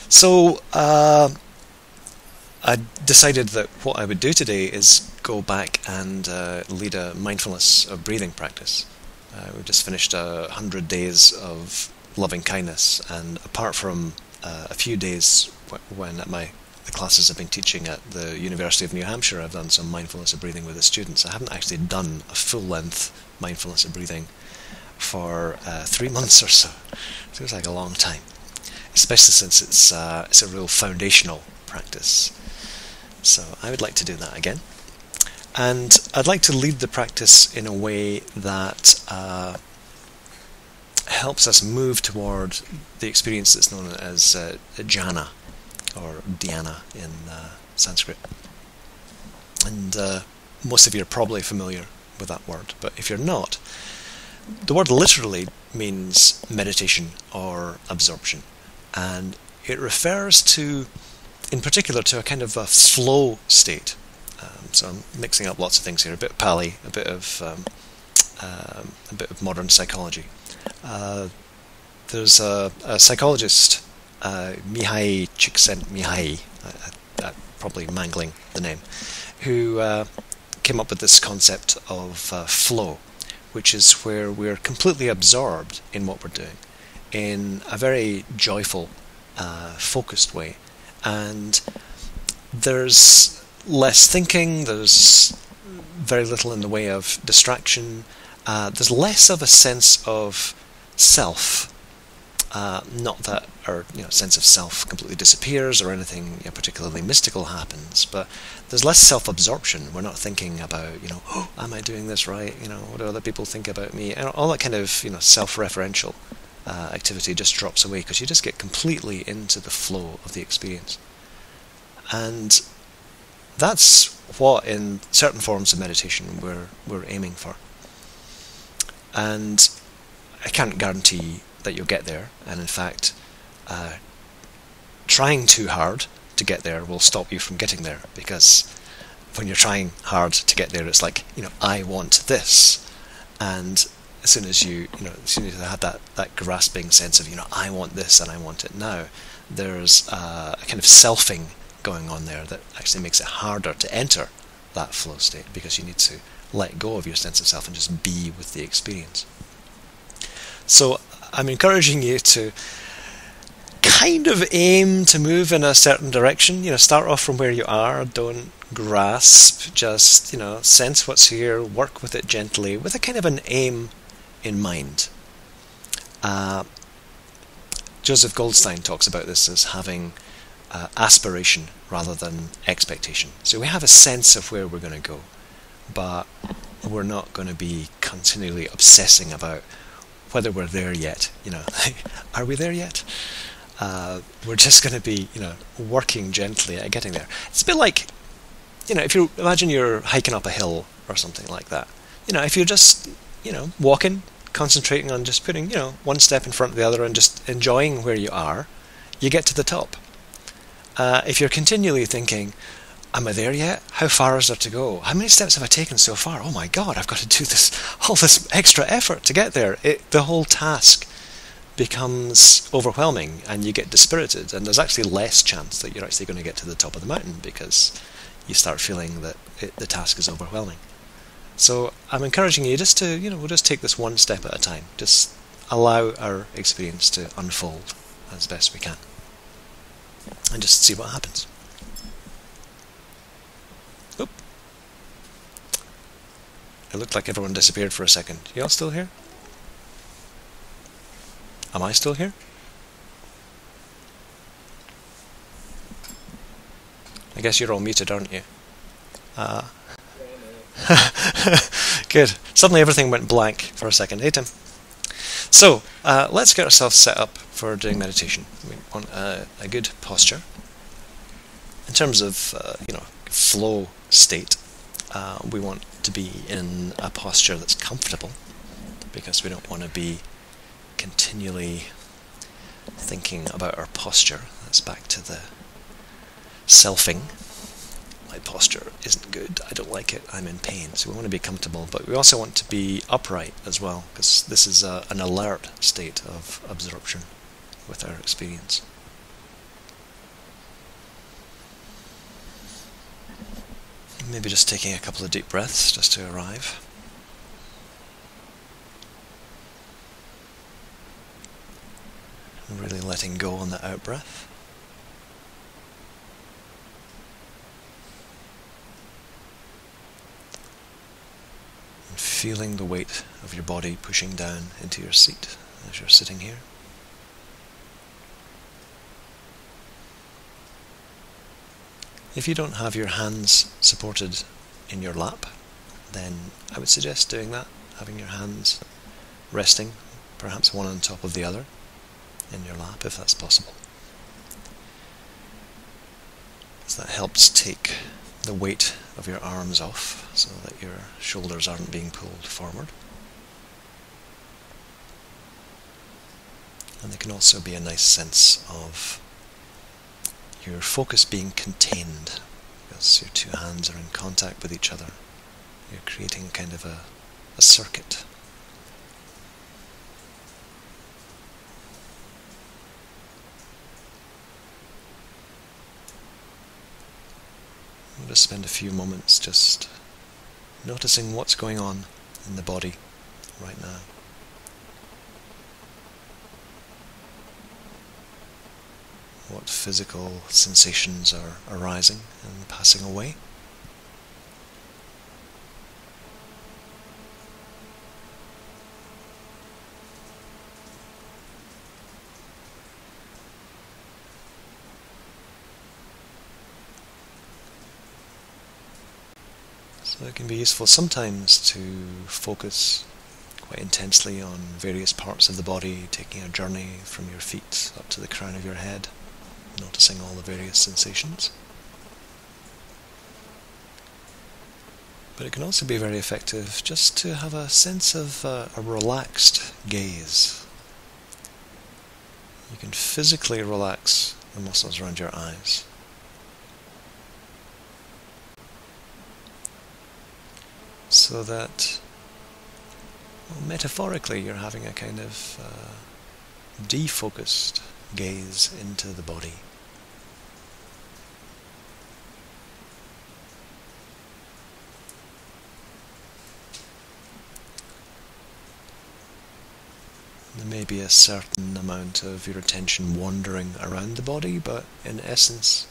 So I decided that what I would do today is go back and lead a mindfulness of breathing practice. We've just finished 100 days of loving kindness, and apart from a few days when at the classes I've been teaching at the University of New Hampshire, I've done some mindfulness of breathing with the students. I haven't actually done a full-length mindfulness of breathing for 3 months or so. It feels like a long time, especially since it's a real foundational practice. So I would like to do that again. And I'd like to lead the practice in a way that helps us move toward the experience that's known as jhana, or dhyana in Sanskrit. And most of you are probably familiar with that word, but if you're not, the word literally means meditation or absorption, and it refers to, in particular, to a kind of a flow state. So I'm mixing up lots of things here, a bit of Pali, a bit of modern psychology. There's a psychologist, Mihai Csikszentmihalyi, probably mangling the name, who came up with this concept of flow, which is where we're completely absorbed in what we're doing in a very joyful, focused way. And there's less thinking, there's very little in the way of distraction, there's less of a sense of self. Not that our sense of self completely disappears or anything particularly mystical happens, but there's less self-absorption. We're not thinking about, oh, am I doing this right? What do other people think about me? And all that kind of, self-referential activity just drops away, because you just get completely into the flow of the experience. And that's what, in certain forms of meditation, we're aiming for. And I can't guarantee that you'll get there, and in fact, trying too hard to get there will stop you from getting there, because when you're trying hard to get there, it's like, I want this, and as soon as you have that grasping sense of, I want this and I want it now, there's a kind of selfing going on there that actually makes it harder to enter that flow state, because you need to let go of your sense of self and just be with the experience. So I'm encouraging you to kind of aim to move in a certain direction. Start off from where you are. Don't grasp. Just, sense what's here. Work with it gently, with a kind of an aim in mind. Joseph Goldstein talks about this as having aspiration rather than expectation. So we have a sense of where we're going to go, but we're not going to be continually obsessing about whether we're there yet. Are we there yet? We're just going to be, working gently at getting there. It's a bit like, if you imagine you're hiking up a hill or something like that. If you're just, walking, concentrating on just putting, one step in front of the other and just enjoying where you are, you get to the top. If you're continually thinking, am I there yet? How far is there to go? How many steps have I taken so far? Oh my God, I've got to do all this extra effort to get there. The whole task becomes overwhelming, and you get dispirited, and there's actually less chance that you're actually going to get to the top of the mountain, because you start feeling that the task is overwhelming. So I'm encouraging you just to, we'll just take this one step at a time. Just allow our experience to unfold as best we can, and just see what happens. Oop. It looked like everyone disappeared for a second. You all still here? Am I still here? I guess you're all muted, aren't you? Good. Suddenly everything went blank for a second. Hey, Tim. So, let's get ourselves set up for doing meditation. We want a good posture. In terms of, flow state, we want to be in a posture that's comfortable, because we don't want to be continually thinking about our posture. That's back to the selfing. My posture isn't good, I don't like it, I'm in pain. So we want to be comfortable, but we also want to be upright as well, because this is an alert state of absorption with our experience. Maybe just taking a couple of deep breaths just to arrive. And really letting go on the out-breath. And feeling the weight of your body pushing down into your seat as you're sitting here. If you don't have your hands supported in your lap, then I would suggest doing that, having your hands resting, perhaps one on top of the other, in your lap if that's possible. So that helps take the weight of your arms off so that your shoulders aren't being pulled forward. And there can also be a nice sense of your focus being contained, because your two hands are in contact with each other. You're creating kind of a circuit. We'll just spend a few moments just noticing what's going on in the body right now. What physical sensations are arising and passing away. So it can be useful sometimes to focus quite intensely on various parts of the body, taking a journey from your feet up to the crown of your head, noticing all the various sensations. But it can also be very effective just to have a sense of a relaxed gaze. You can physically relax the muscles around your eyes. So that, well, metaphorically, you're having a kind of defocused gaze into the body. There may be a certain amount of your attention wandering around the body, but in essence,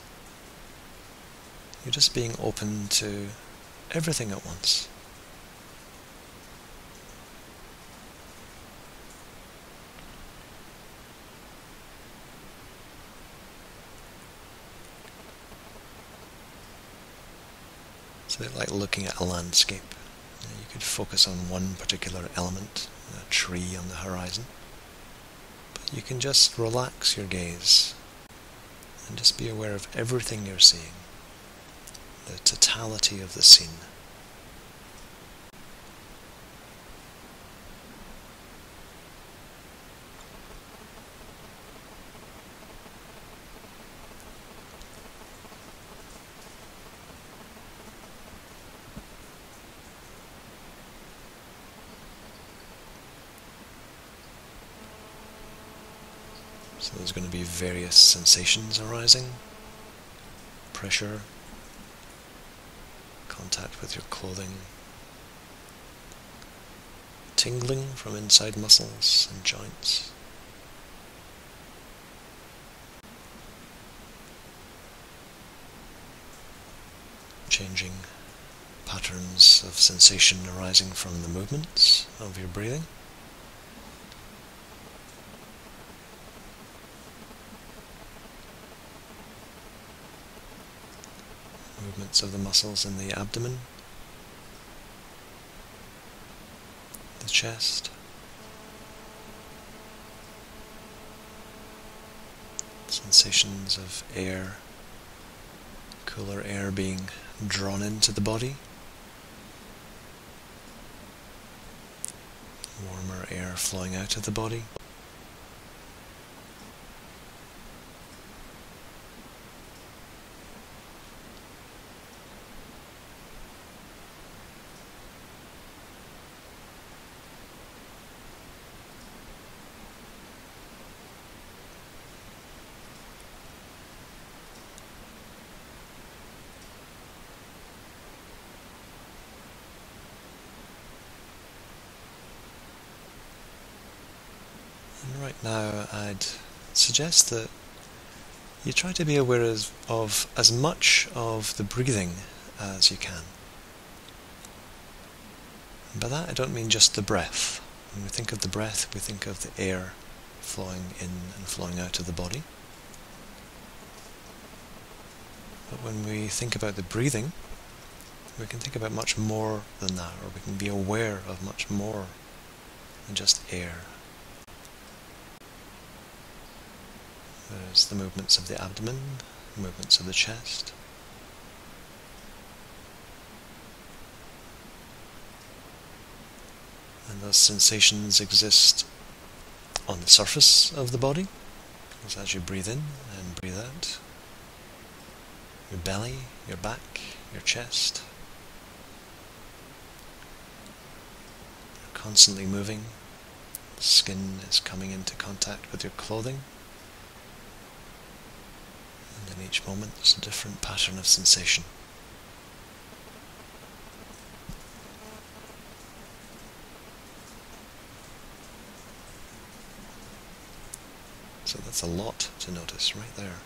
you're just being open to everything at once. It's a bit like looking at a landscape. You could focus on one particular element, a tree on the horizon, but you can just relax your gaze and just be aware of everything you're seeing, the totality of the scene. So there's going to be various sensations arising: pressure, contact with your clothing, tingling from inside muscles and joints, changing patterns of sensation arising from the movements of your breathing. Movements of the muscles in the abdomen, the chest, sensations of air, cooler air being drawn into the body, warmer air flowing out of the body. Now I'd suggest that you try to be aware of as much of the breathing as you can. And by that I don't mean just the breath. When we think of the breath, we think of the air flowing in and flowing out of the body. But when we think about the breathing, we can think about much more than that, or we can be aware of much more than just air. There's the movements of the abdomen, movements of the chest. And those sensations exist on the surface of the body, because as you breathe in and breathe out, your belly, your back, your chest are constantly moving. The skin is coming into contact with your clothing. And in each moment there's a different pattern of sensation. So that's a lot to notice right there.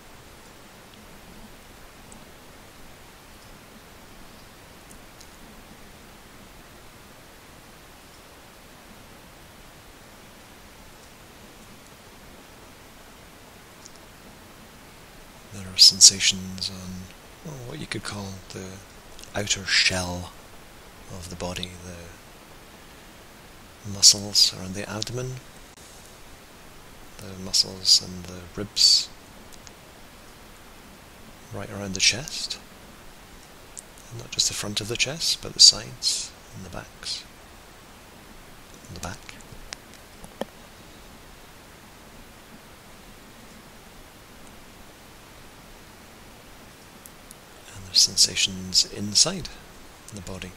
There are sensations on what you could call the outer shell of the body, the muscles around the abdomen, the muscles and the ribs right around the chest, and not just the front of the chest, but the sides and the backs, and the back. And there's sensations inside the body,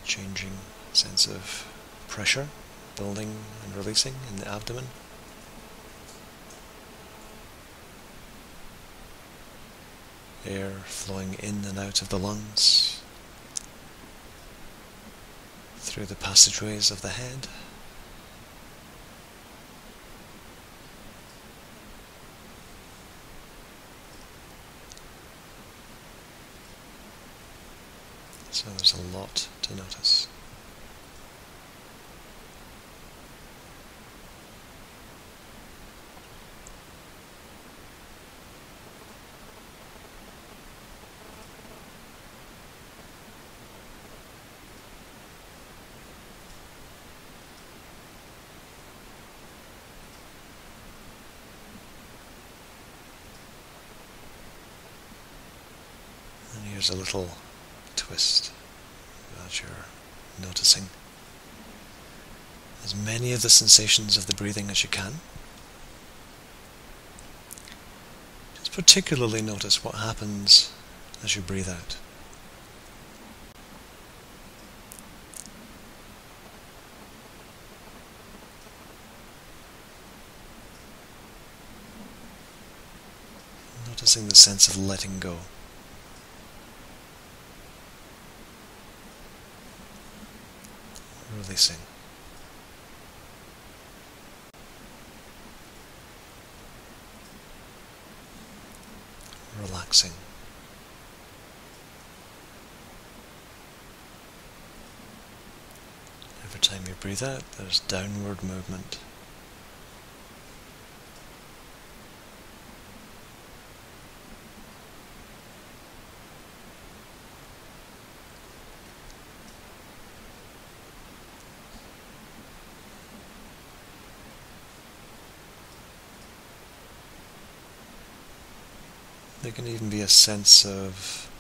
changing sense of pressure, building and releasing in the abdomen. Air flowing in and out of the lungs, through the passageways of the head. So there's a lot to notice. And here's a little twist that you're noticing as many of the sensations of the breathing as you can. Just particularly notice what happens as you breathe out. Noticing the sense of letting go. Releasing. Relaxing. Every time you breathe out, there's downward movement. There can even be a sense of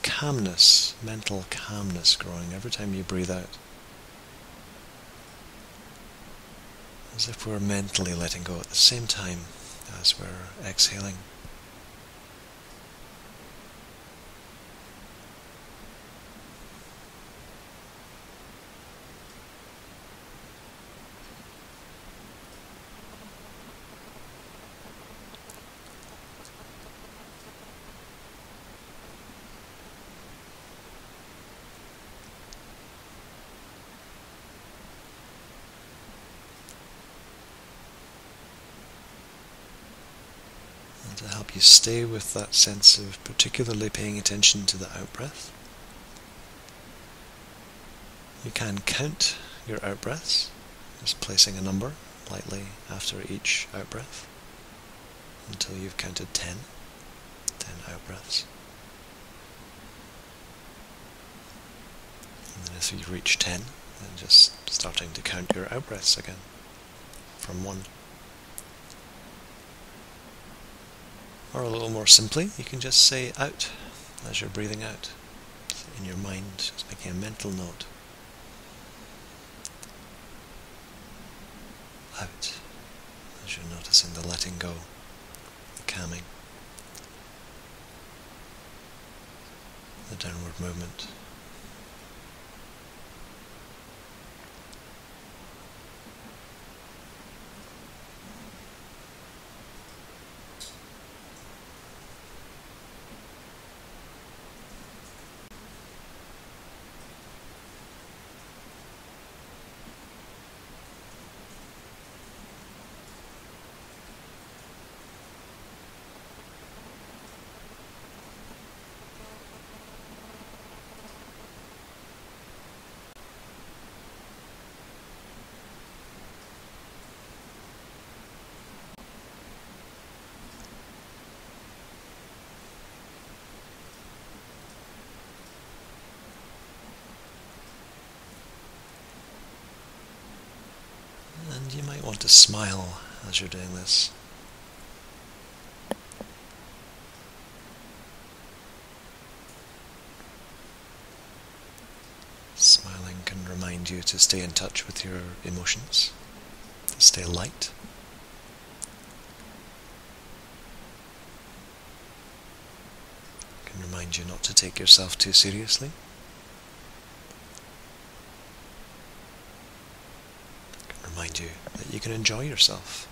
calmness, mental calmness growing every time you breathe out. As if we're mentally letting go at the same time as we're exhaling. to help you stay with that sense of particularly paying attention to the out-breath. You can count your out-breaths, just placing a number lightly after each out-breath until you've counted 10 out-breaths. And then as you reach 10, then just starting to count your out-breaths again from 1. Or a little more simply, you can just say out as you're breathing out. In your mind, just making a mental note. Out, as you're noticing the letting go, the calming, the downward movement. And you might want to smile as you're doing this. Smiling can remind you to stay in touch with your emotions, to stay light. It can remind you not to take yourself too seriously. Remind you that you can enjoy yourself.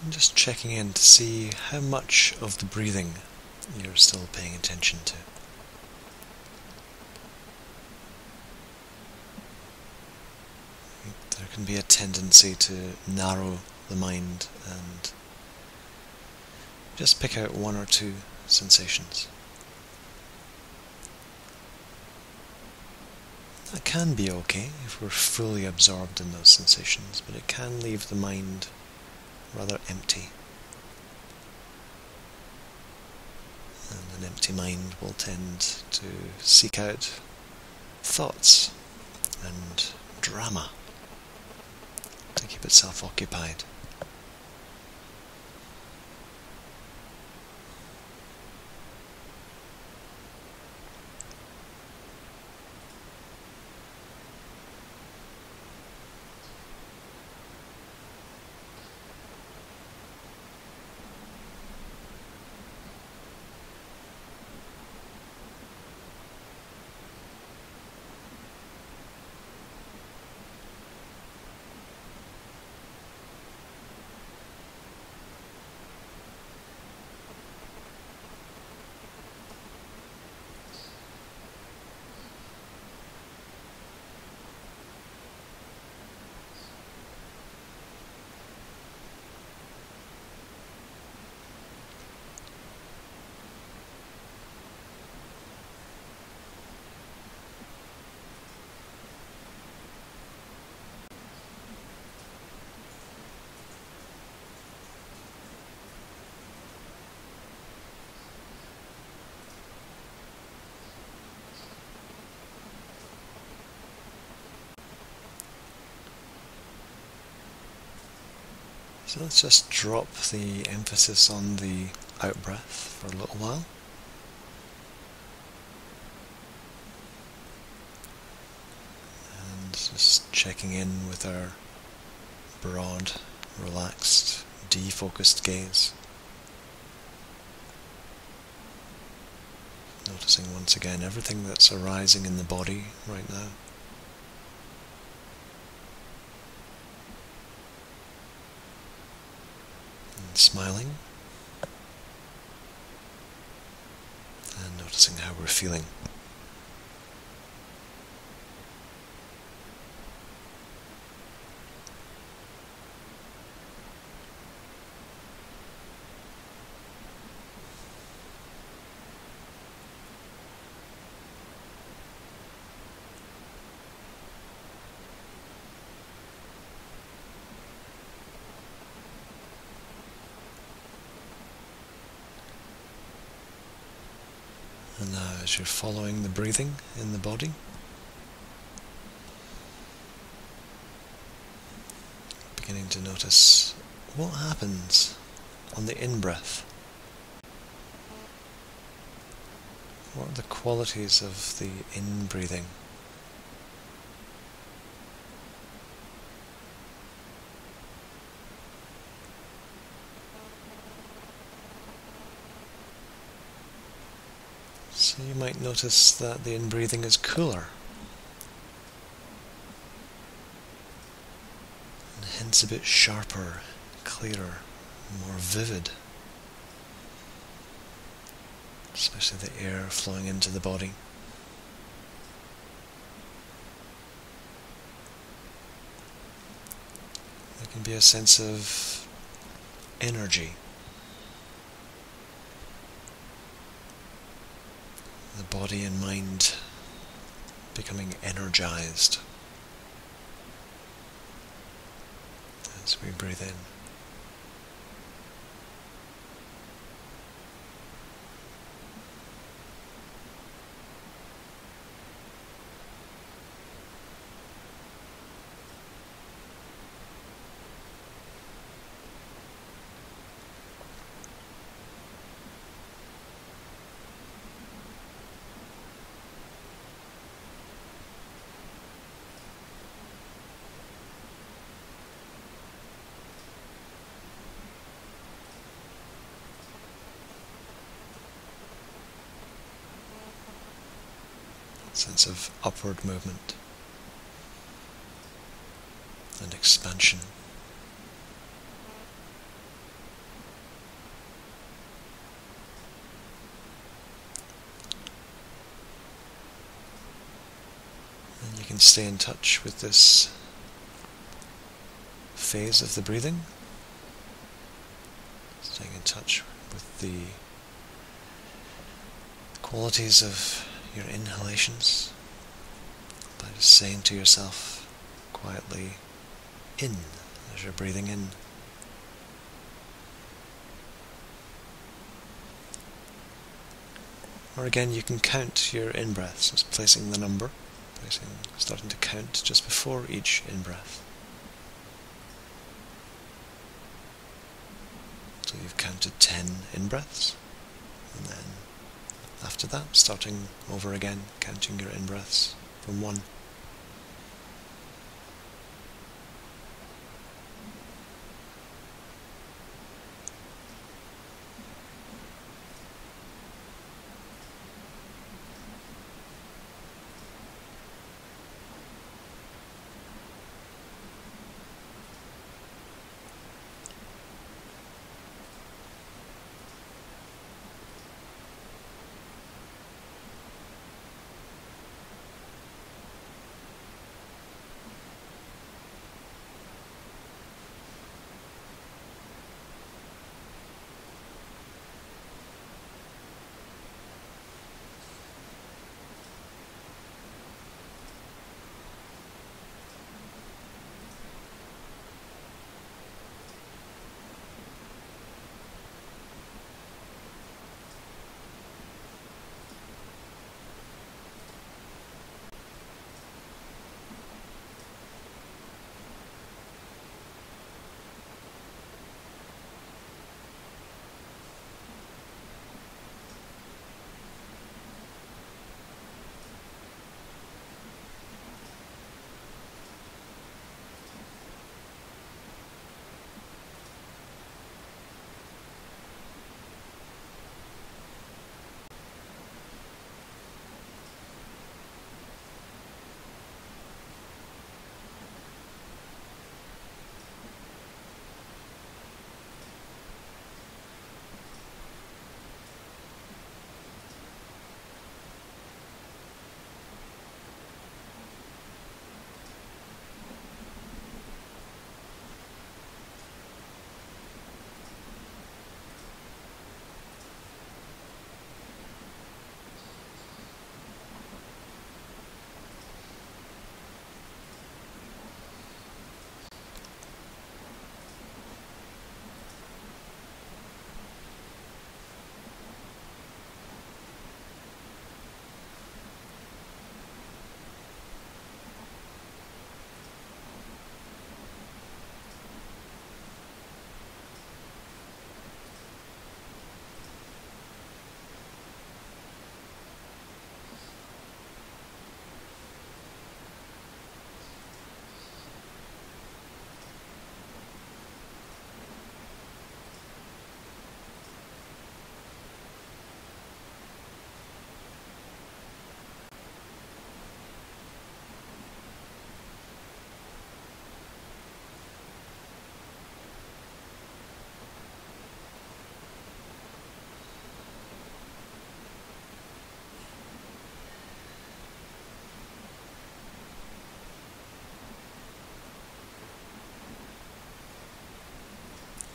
And just checking in to see how much of the breathing you're still paying attention to. There can be a tendency to narrow the mind and just pick out one or two sensations. That can be okay if we're fully absorbed in those sensations, but it can leave the mind rather empty. And an empty mind will tend to seek out thoughts and drama to keep itself occupied. So let's just drop the emphasis on the out-breath for a little while. And just checking in with our broad, relaxed, defocused gaze. Noticing once again everything that's arising in the body right now. And smiling. And noticing how we're feeling. And now as you're following the breathing in the body, beginning to notice what happens on the in-breath. What are the qualities of the in-breathing? So you might notice that the in-breathing is cooler, and hence a bit sharper, clearer, more vivid, especially the air flowing into the body. There can be a sense of energy. The body and mind becoming energized as we breathe in. Sense of upward movement and expansion. And you can stay in touch with this phase of the breathing, staying in touch with the qualities of your inhalations by just saying to yourself quietly, in, as you're breathing in. Or again, you can count your in-breaths, just placing the number, starting to count just before each in-breath. So you've counted 10 in-breaths, and then after that, starting over again, counting your in-breaths from 1.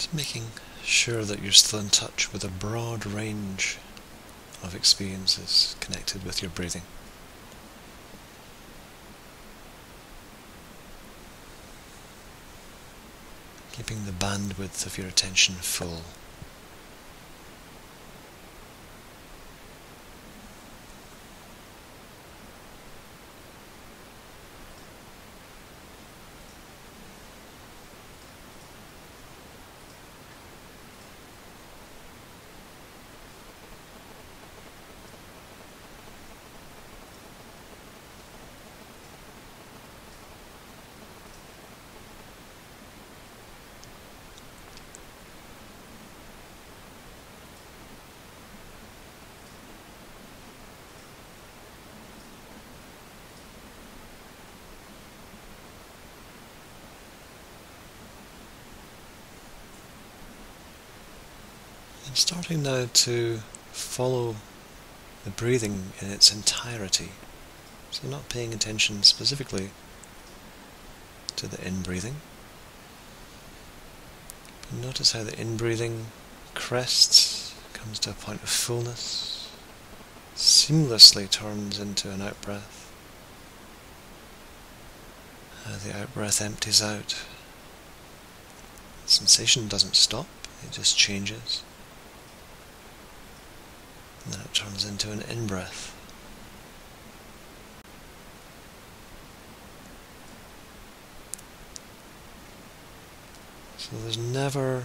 Just making sure that you're still in touch with a broad range of experiences connected with your breathing. Keeping the bandwidth of your attention full. And starting now to follow the breathing in its entirety. So not paying attention specifically to the in-breathing. But notice how the in-breathing crests, comes to a point of fullness, seamlessly turns into an out-breath. How the out-breath empties out. The sensation doesn't stop, it just changes. And then it turns into an in-breath. So there's never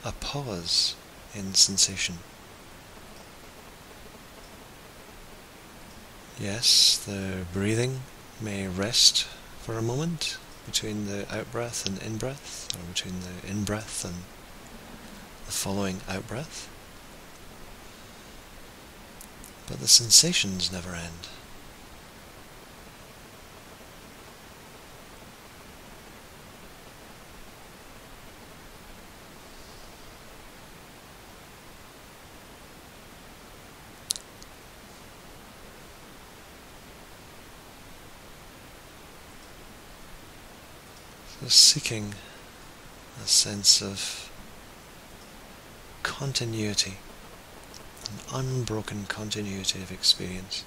a pause in sensation. Yes, the breathing may rest for a moment between the out-breath and in-breath, or between the in-breath and the following out-breath. But the sensations never end. So seeking a sense of continuity, an unbroken continuity of experience.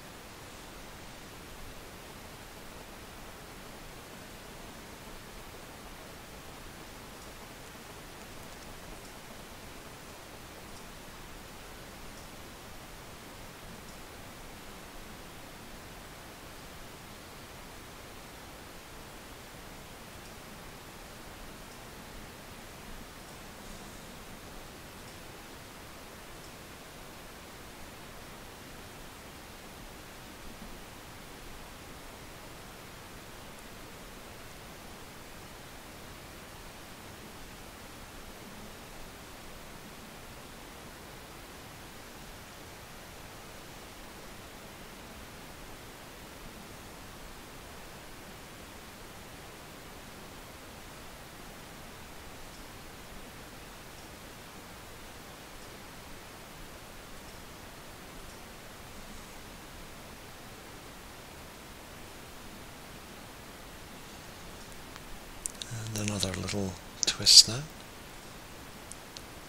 And another little twist now.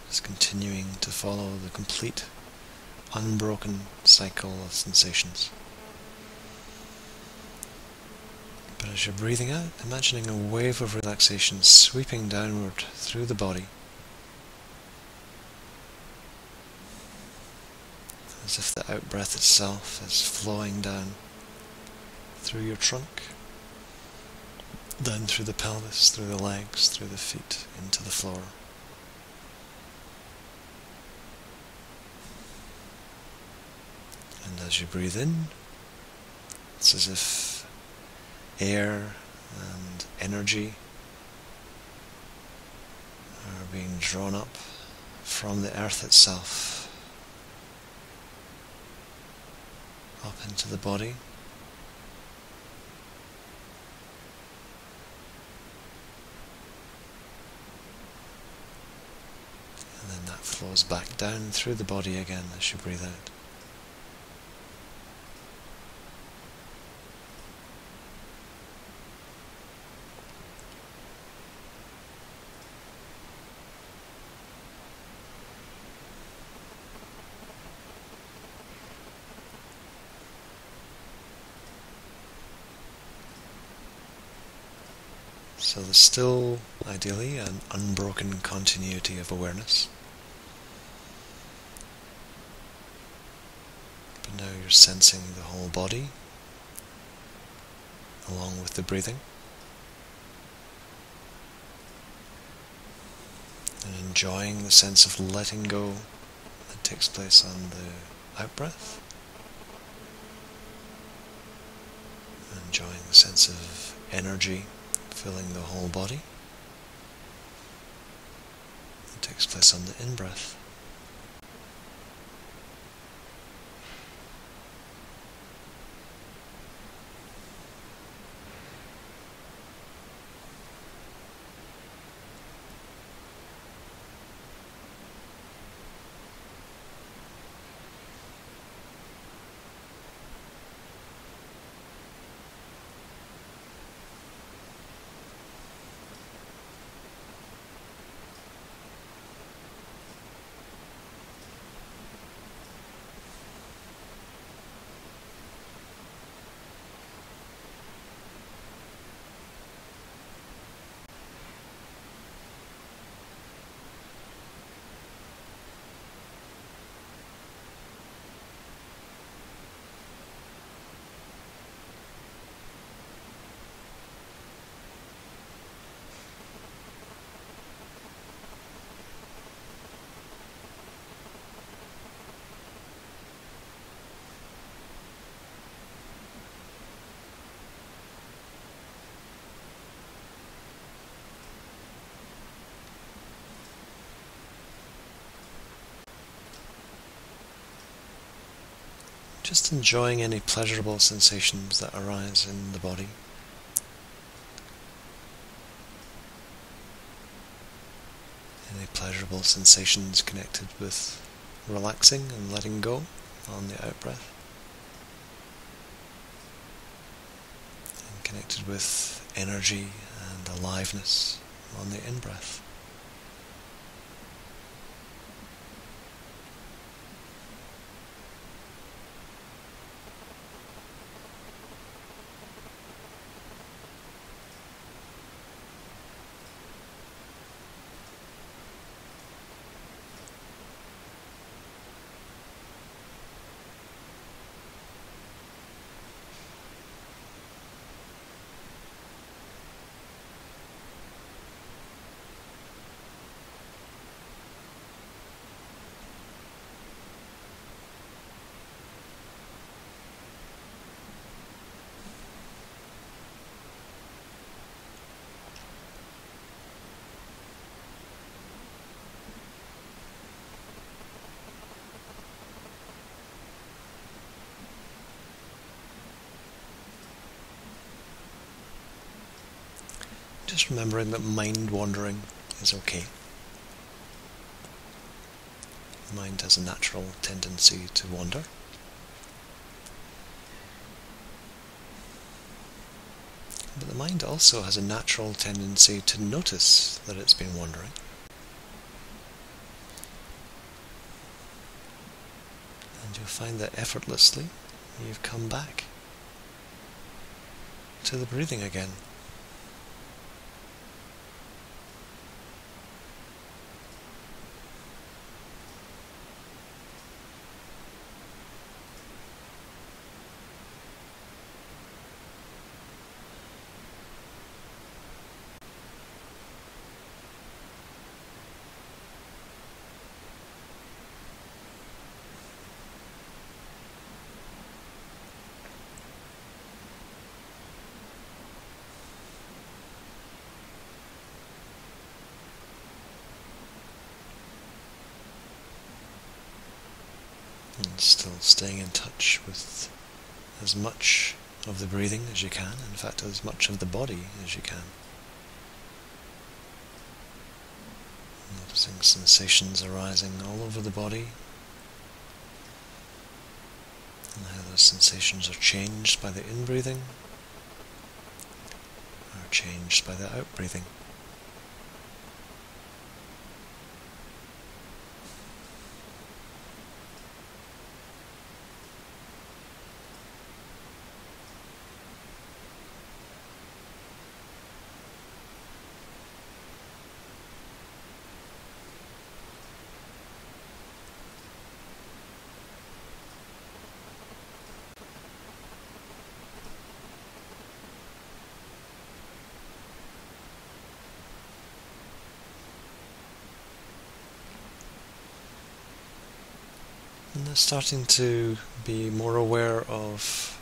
Just continuing to follow the complete, unbroken cycle of sensations. But as you're breathing out, imagining a wave of relaxation sweeping downward through the body, as if the out-breath itself is flowing down through your trunk, down through the pelvis, through the legs, through the feet, into the floor. And as you breathe in, it's as if air and energy are being drawn up from the earth itself, up into the body. And then that flows back down through the body again as you breathe out. So there's still, ideally, an unbroken continuity of awareness. But now you're sensing the whole body, along with the breathing, and enjoying the sense of letting go that takes place on the out-breath, and enjoying the sense of energy filling the whole body that takes place on the in-breath. Just enjoying any pleasurable sensations that arise in the body. Any pleasurable sensations connected with relaxing and letting go on the out-breath. And connected with energy and aliveness on the in-breath. Just remembering that mind wandering is okay. The mind has a natural tendency to wander. But the mind also has a natural tendency to notice that it's been wandering. And you'll find that effortlessly you've come back to the breathing again. And still staying in touch with as much of the breathing as you can, in fact as much of the body as you can. Noticing sensations arising all over the body, and how those sensations are changed by the in-breathing, or changed by the out-breathing. And starting to be more aware of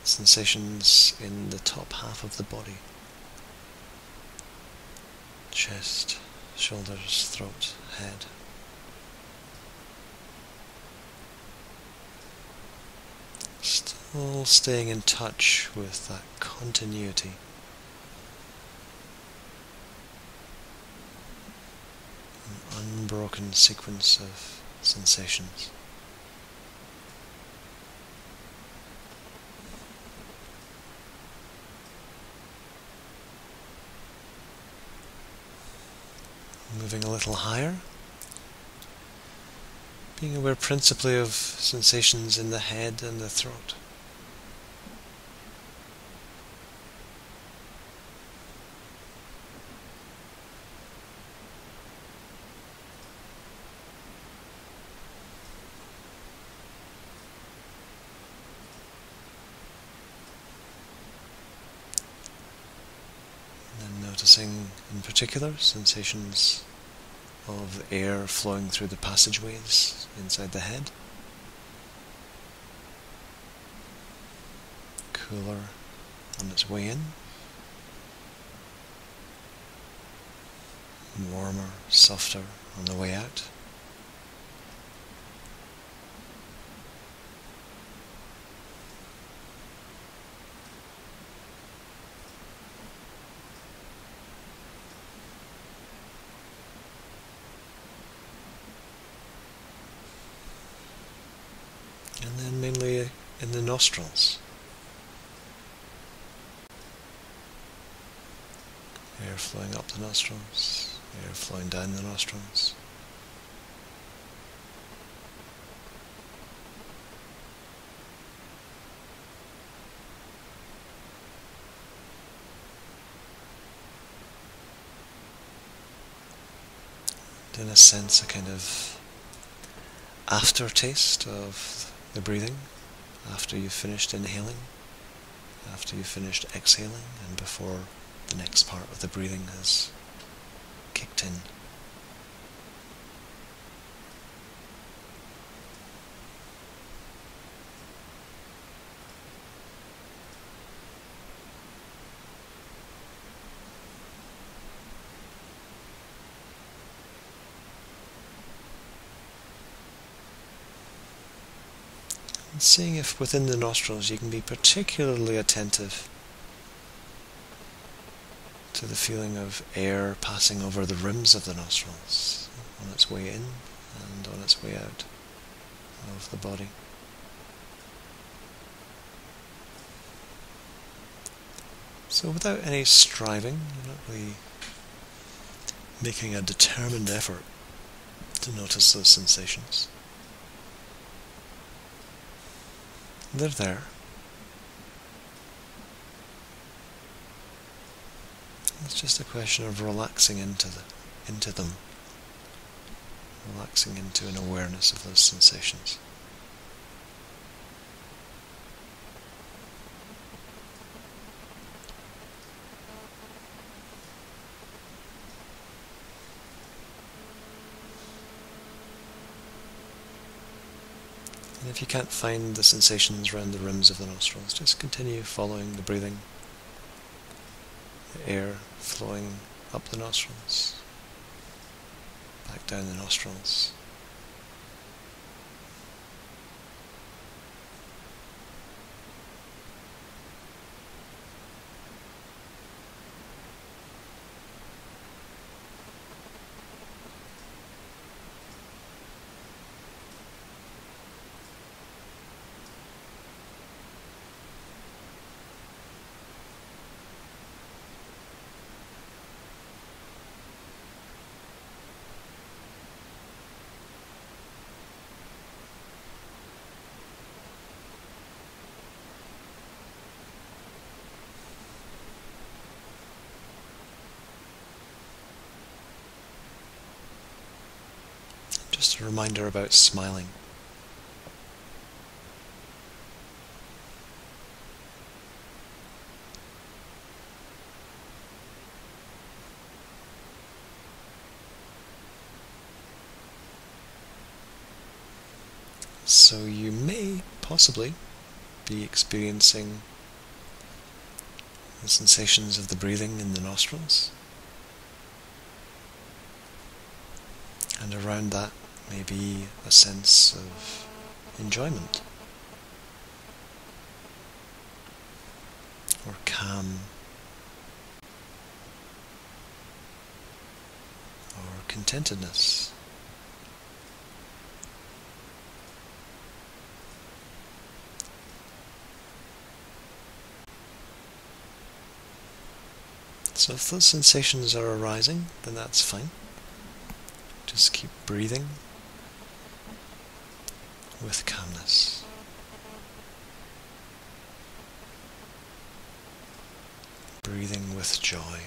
sensations in the top half of the body. Chest, shoulders, throat, head. Still staying in touch with that continuity. An unbroken sequence of sensations. Moving a little higher, being aware principally of sensations in the head and the throat. And then noticing in particular sensations of air flowing through the passageways inside the head. Cooler on its way in. Warmer, softer on the way out. And then mainly in the nostrils. Air flowing up the nostrils, air flowing down the nostrils. And in a sense, a kind of aftertaste of the breathing after you've finished inhaling, after you've finished exhaling, and before the next part of the breathing has kicked in. And seeing if within the nostrils you can be particularly attentive to the feeling of air passing over the rims of the nostrils on its way in and on its way out of the body. So without any striving, you're not really making a determined effort to notice those sensations. They're there. It's just a question of relaxing into them, relaxing into an awareness of those sensations. And if you can't find the sensations around the rims of the nostrils, just continue following the breathing, the air flowing up the nostrils, back down the nostrils. Just a reminder about smiling. So you may possibly be experiencing the sensations of the breathing in the nostrils, and around that may be a sense of enjoyment or calm or contentedness. So if those sensations are arising, then that's fine. Just keep breathing with calmness. Breathing with joy.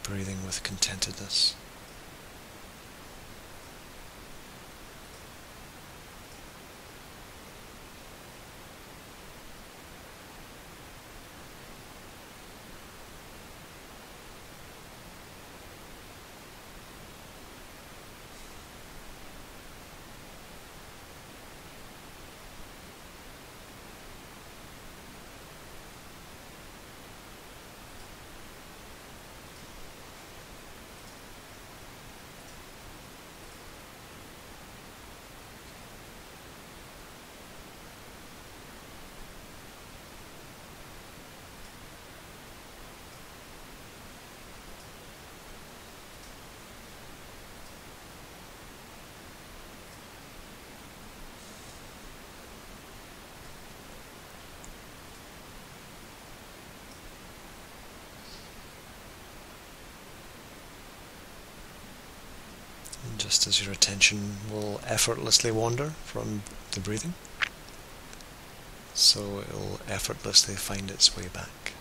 Breathing with contentedness. And just as your attention will effortlessly wander from the breathing, so it will effortlessly find its way back.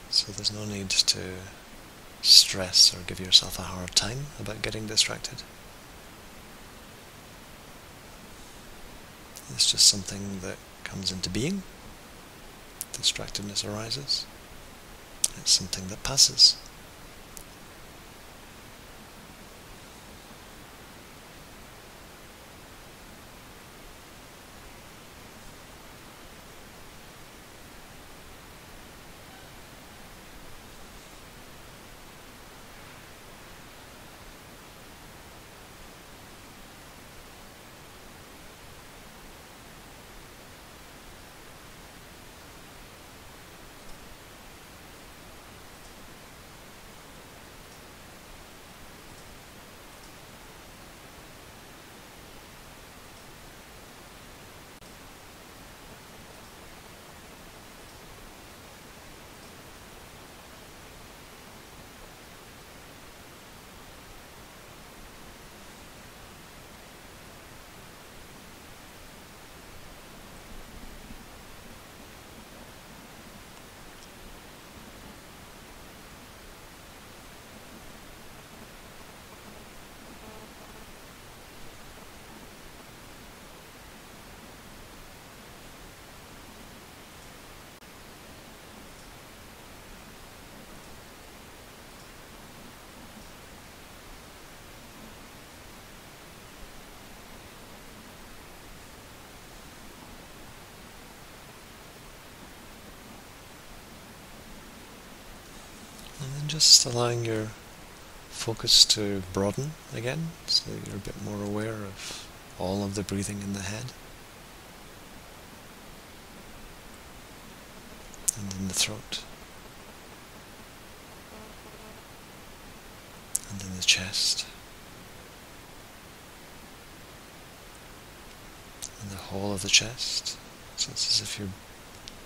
So there's no need to stress or give yourself a hard time about getting distracted. It's just something that comes into being. Distractedness arises. It's something that passes. And then just allowing your focus to broaden again, so you're a bit more aware of all of the breathing in the head and in the throat and in the chest and the whole of the chest. So it's as if your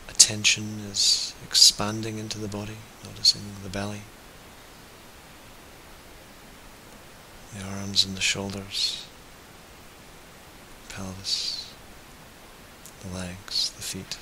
attention is expanding into the body, noticing the belly, the arms and the shoulders, pelvis, the legs, the feet.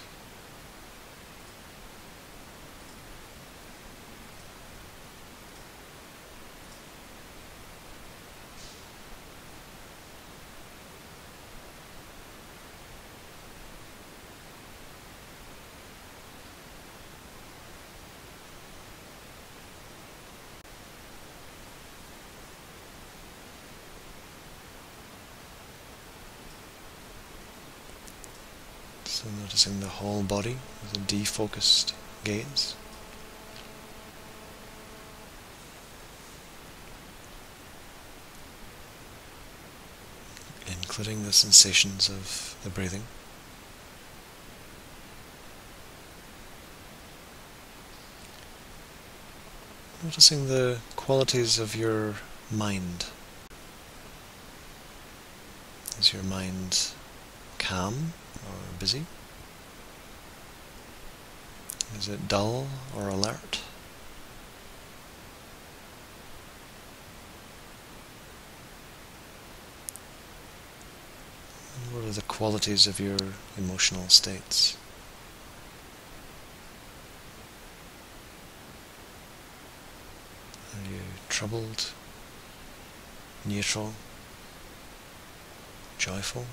So noticing the whole body with a defocused gaze. Including the sensations of the breathing. Noticing the qualities of your mind. Is your mind calm or busy? Is it dull or alert? And what are the qualities of your emotional states? Are you troubled, neutral, joyful?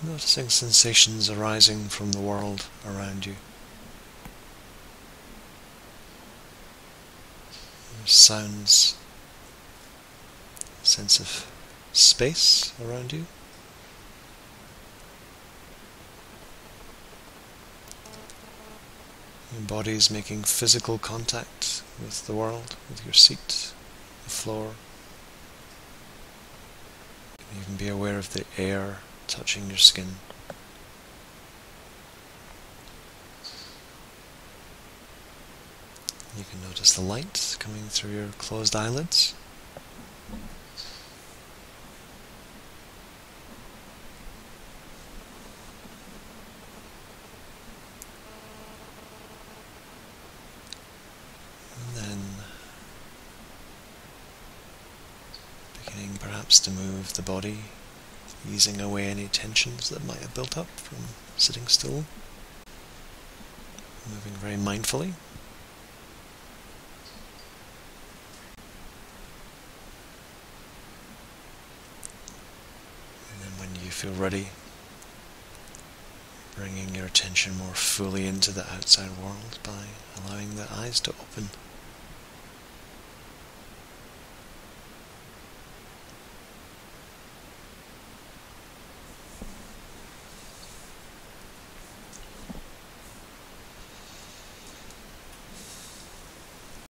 Noticing sensations arising from the world around you. There's sounds, sense of space around you. Your body's making physical contact with the world, with your seat, the floor. You can even be aware of the air touching your skin. You can notice the light coming through your closed eyelids. And then beginning perhaps to move the body, easing away any tensions that might have built up from sitting still. Moving very mindfully. And then when you feel ready, bringing your attention more fully into the outside world by allowing the eyes to open.